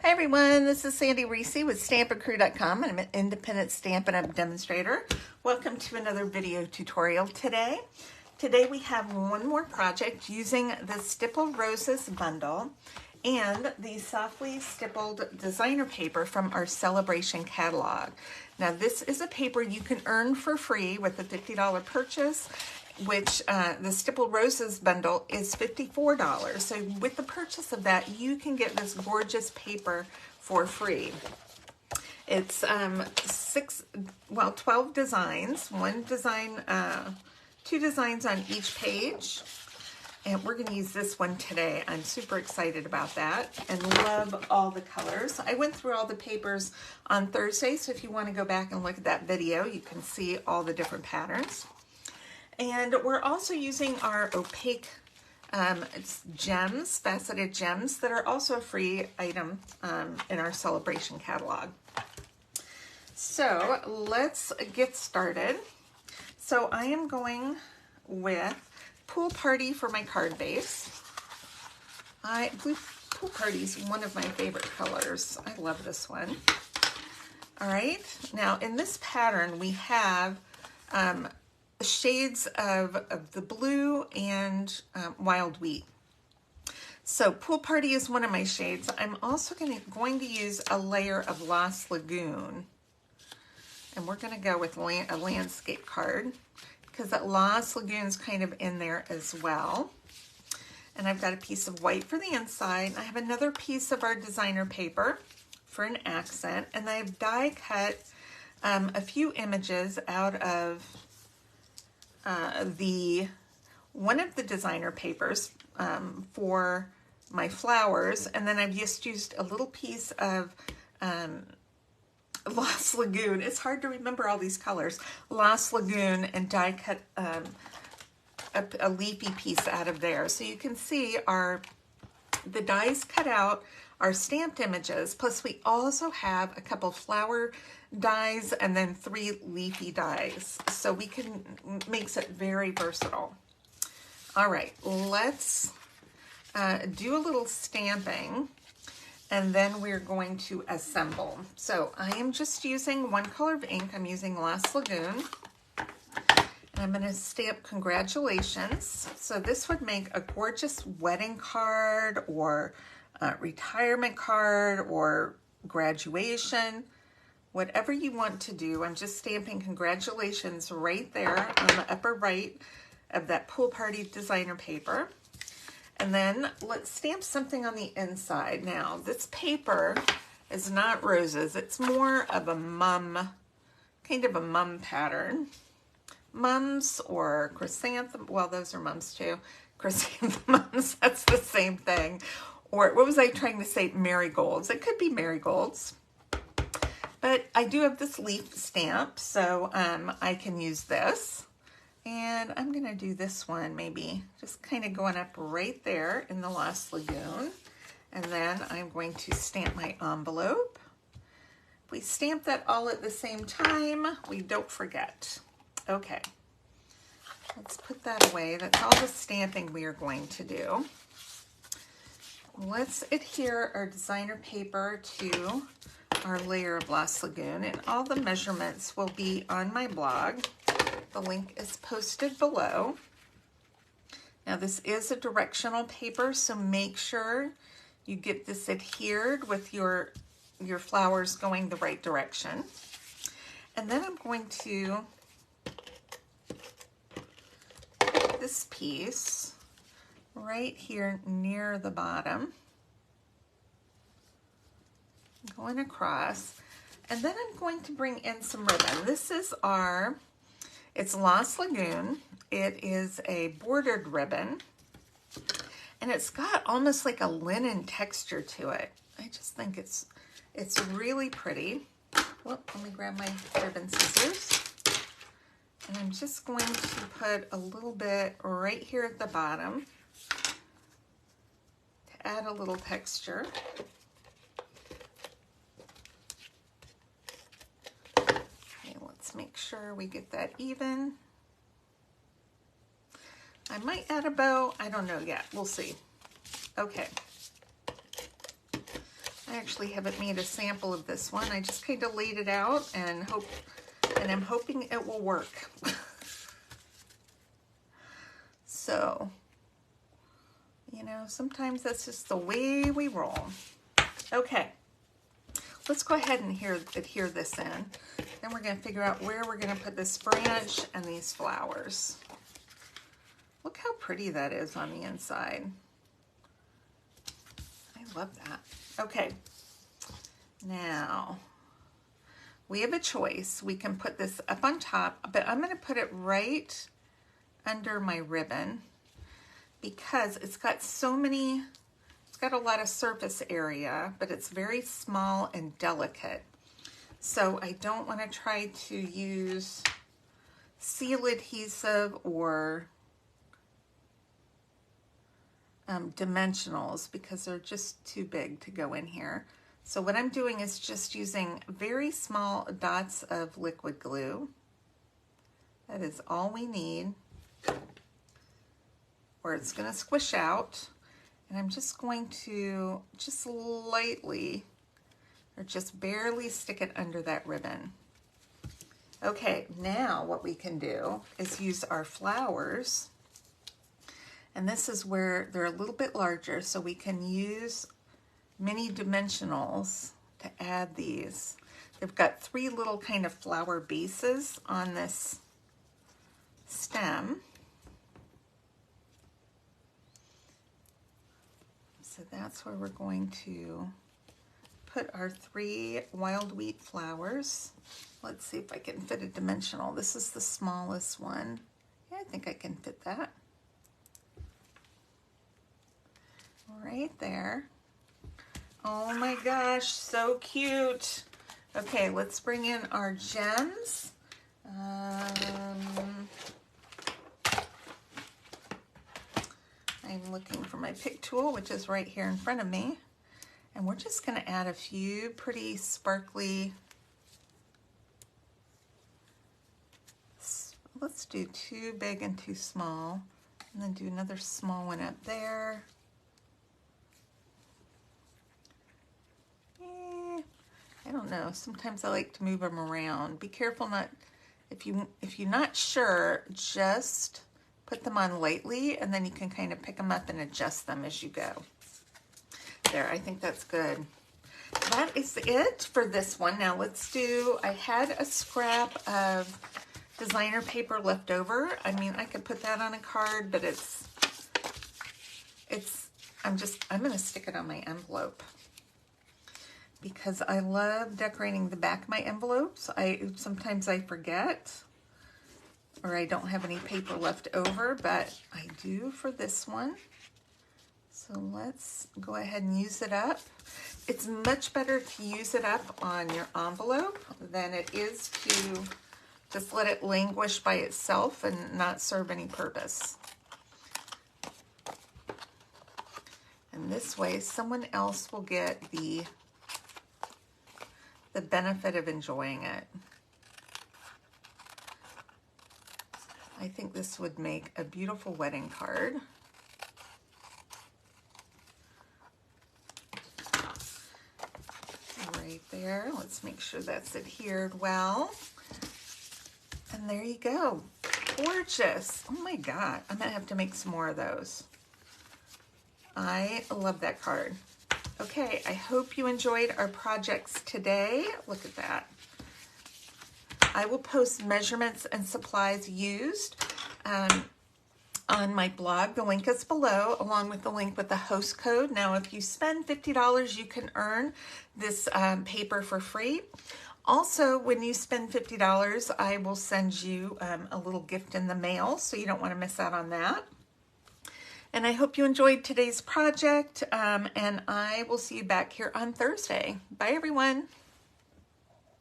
Hi everyone, this is Sandy Reese with StampAndCrew.com, and I'm an independent Stampin' Up! Demonstrator. Welcome to another video tutorial today. Today we have one more project using the Stippled Roses bundle and the softly stippled designer paper from our sale-a-bration catalog. Now this is a paper you can earn for free with a $50 purchase, which the Stippled Roses bundle is $54. So with the purchase of that, you can get this gorgeous paper for free. It's 12 designs, two designs on each page. And we're gonna use this one today. I'm super excited about that and love all the colors. I went through all the papers on Thursday, so if you wanna go back and look at that video, you can see all the different patterns. And we're also using our opaque gems, faceted gems, that are also a free item in our sale-a-bration catalog. So let's get started. So I am going with Pool Party for my card base. Pool Party is one of my favorite colors. I love this one. All right, now in this pattern we have shades of the blue and wild wheat. So Pool Party is one of my shades. I'm also going to use a layer of Lost Lagoon, and we're going to go with a landscape card because that Lost Lagoon's kind of in there as well. And I've got a piece of white for the inside. I have another piece of our designer paper for an accent, and I've die cut a few images out of one of the designer papers for my flowers, and then I've just used a little piece of Lost Lagoon. It's hard to remember all these colors. Lost Lagoon, and die cut a leafy piece out of there. So you can see the dies cut out are stamped images, plus we also have a couple flower dies and then 3 leafy dies. So we can, makes it very versatile. All right, let's do a little stamping, and then we're going to assemble. So I am just using one color of ink. I'm using Lost Lagoon. And I'm gonna stamp congratulations. So this would make a gorgeous wedding card or retirement card or graduation, whatever you want to do. I'm just stamping congratulations right there on the upper right of that Pool Party designer paper. And then let's stamp something on the inside. Now this paper is not roses, it's more of a mum, kind of a mum pattern. Mums or chrysanthemums, well those are mums too. Chrysanthemums, that's the same thing. Or what was I trying to say? Marigolds. It could be marigolds. But I do have this leaf stamp, so I can use this. And I'm going to do this one maybe, just kind of going up right there in the Lost Lagoon. And then I'm going to stamp my envelope. If we stamp that all at the same time, we don't forget. Okay, let's put that away. That's all the stamping we are going to do. Let's adhere our designer paper to our layer of Lost Lagoon, and all the measurements will be on my blog. The link is posted below. Now this is a directional paper, so make sure you get this adhered with your flowers going the right direction. And then I'm going to put this piece right here near the bottom, going across, and then I'm going to bring in some ribbon. This is it's Lost Lagoon. It is a bordered ribbon, and it's got almost like a linen texture to it. I just think it's really pretty. Whoop, let me grab my ribbon scissors. And I'm just going to put a little bit right here at the bottom to add a little texture. Okay, let's make sure we get that even. I might add a bow. I don't know yet. We'll see. Okay. I actually haven't made a sample of this one. I just kind of laid it out and I'm hoping it will work. So, you know, sometimes that's just the way we roll. Okay, let's go ahead and adhere this in. Then we're going to figure out where we're going to put this branch and these flowers. Look how pretty that is on the inside. I love that. Okay, now we have a choice. We can put this up on top, but I'm going to put it right under my ribbon because it's got it's got a lot of surface area, but it's very small and delicate. So I don't want to try to use seal adhesive or dimensionals because they're just too big to go in here. So what I'm doing is just using very small dots of liquid glue. That is all we need, or it's going to squish out. And I'm just going to just lightly or just barely stick it under that ribbon. Okay, now what we can do is use our flowers. And this is where they're a little bit larger, so we can use mini dimensionals to add these. They've got 3 little kind of flower bases on this stem. So that's where we're going to put our 3 wild wheat flowers. Let's see if I can fit a dimensional. This is the smallest one. Yeah, I think I can fit that. Right there. Oh my gosh, so cute. Okay, let's bring in our gems. I'm looking for my pick tool, which is right here in front of me. And we're just going to add a few pretty sparkly, let's do 2 big and 2 small, and then do another small one up there. I don't know, sometimes I like to move them around. Be careful not, if you're not sure, just put them on lightly and then you can kind of pick them up and adjust them as you go. There, I think that's good. That is it for this one. Now let's do, I had a scrap of designer paper left over. I mean, I could put that on a card, but I'm gonna stick it on my envelope because I love decorating the back of my envelopes. Sometimes I forget, or I don't have any paper left over, but I do for this one. So let's go ahead and use it up. It's much better to use it up on your envelope than it is to just let it languish by itself and not serve any purpose. And this way, someone else will get the benefit of enjoying it. I think this would make a beautiful wedding card. Right there, let's make sure that's adhered well. And there you go, gorgeous. Oh my God, I'm gonna have to make some more of those. I love that card. Okay, I hope you enjoyed our projects today. Look at that. I will post measurements and supplies used on my blog. The link is below, along with the link with the host code. Now, if you spend $50, you can earn this paper for free. Also, when you spend $50, I will send you a little gift in the mail, so you don't want to miss out on that. And I hope you enjoyed today's project, and I will see you back here on Thursday. Bye, everyone.